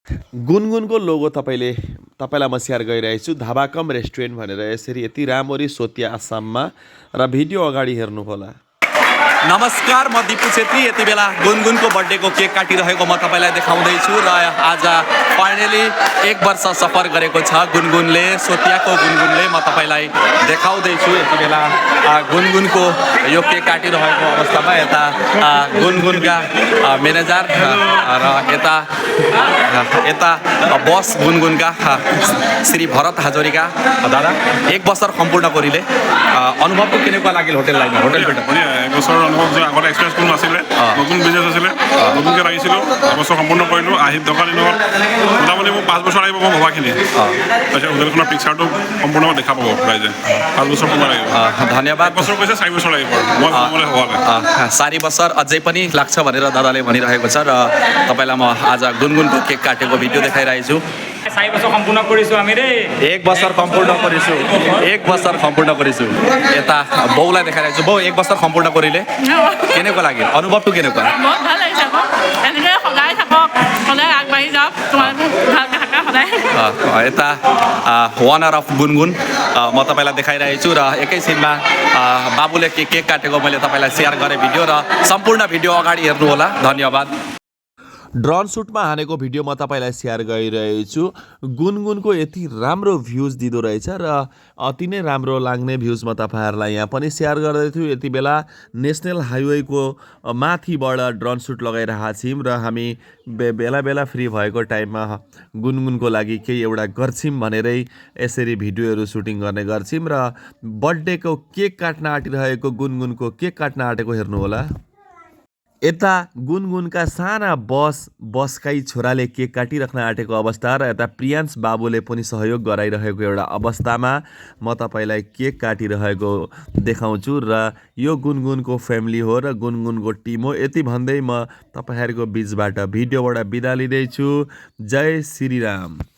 गुनगुनको logo तपाईँलाई म share गरिरहेको छु। धाबाकम रेस्टुरेन्ट भनेर यसरी यति राम्ररी सोतिया आसाममा र भिडियो अगाडि हेर्नुहोला। नमस्कार, म दिपु छेत्री। यति बेला गुनगुनको बर्थडेको केक काटिरहेको म तपाईँलाई देखाउँदैछु र आज फाइनली 1 वर्ष सफर गरेको छ गुनगुनले, सोतियाको गुनगुनले। म तपाईँलाई देखाउँदैछु यति बेला गुनगुनको यो केक काटिरहेको अवस्थामा। यता गुनगुनका म्यानेजर र यता बस गुनगुनका श्री भरत हाजरिका दादा। 1 वर्ष सम्पूर्ण गरिले अनुभवको केनेকুৱা লাগিল হোটেল লাইন হোটেল এবছৰ অনুভৱ যে আগতে এক্সপিৰিয়েঞ্চ কোনো নাছিলে, নতুন বিজনেছ আছিলে, নতুনকৈ লাগিছিলোঁ। এবছৰ সম্পূৰ্ণ কৰিলোঁ। আহি থকা দিনত মোটামুটি মোক 5 বছৰ লাগিব মই ভবাখিনি। তাৰপিছত হোটেলখনৰ পিকচাৰটো সম্পূৰ্ণ দেখা পাব ৰাইজে। 5 বছৰ সময় লাগিব। ধন্যবাদ। 1 বছৰ কৈছে 4 বছৰ লাগিব মই ভবালে হোৱালে। 4 বছৰ अझै पनि लाग्छ भनेर दादाले भनिरहेको छ र तपाईँलाई म आज गुनगुनको केक काटेको भिडियो देखाइरहेको छु। 4 বছৰ সম্পূৰ্ণ কৰিছোঁ আমি ৰে। 1 বছৰ সম্পূৰ্ণ কৰিছোঁ। 1 বছৰ সম্পূৰ্ণ কৰিছোঁ। এটা বৌলাই দেখাইছো। বৌ 1 বছৰ সম্পূৰ্ণ কৰিলে কেনেকুৱা লাগিল? অনুভৱটো কেনেকুৱা? বহুত ভাল লাগিছে আকৌ। এনেকৈ সদায় থাকক, সদায় আগবাঢ়ি যাওক, তোমালোক ভালকৈ থাকা সদায়। यता ओनर अफ गुनगुन म तपाईँलाई देखाइरहेको छु र एकैछिनमा बाबुले केक काटेको मैले तपाईँलाई सेयर गरेँ भिडियो र सम्पूर्ण भिडियो अगाडि हेर्नुहोला। धन्यवाद। ड्रोन सुटमा हानेको भिडियो म तपाईँलाई सेयर गरिरहेको छु। गुनगुनको यति राम्रो भ्युज दिँदो रहेछ र अति नै राम्रो लाग्ने भ्युज म तपाईँहरूलाई यहाँ पनि सेयर गर्दैछु। यति बेला नेसनल हाइवेको माथिबाट ड्रोन सुट लगाइरहेका छौँ र हामी बेला बेला फ्री भएको टाइममा गुनगुनको लागि केही एउटा गर्छौँ भनेरै यसरी भिडियोहरू सुटिङ गर्ने गर्छौँ र बर्थडेको केक काट्न आँटिरहेको गुनगुनको केक काट्न आँटेको हेर्नुहोला। यता गुनगुनका साना बसकै छोराले केक काटिराख्न आँटेको अवस्था र यता प्रियान्स बाबुले पनि सहयोग गराइरहेको एउटा अवस्थामा म तपाईँलाई केक काटिरहेको देखाउँछु र यो गुनगुनको फ्यामिली हो र गुनगुनको टिम हो। यति भन्दै म तपाईँहरूको बिचबाट भिडियोबाट बिदा लिँदैछु। जय श्री राम।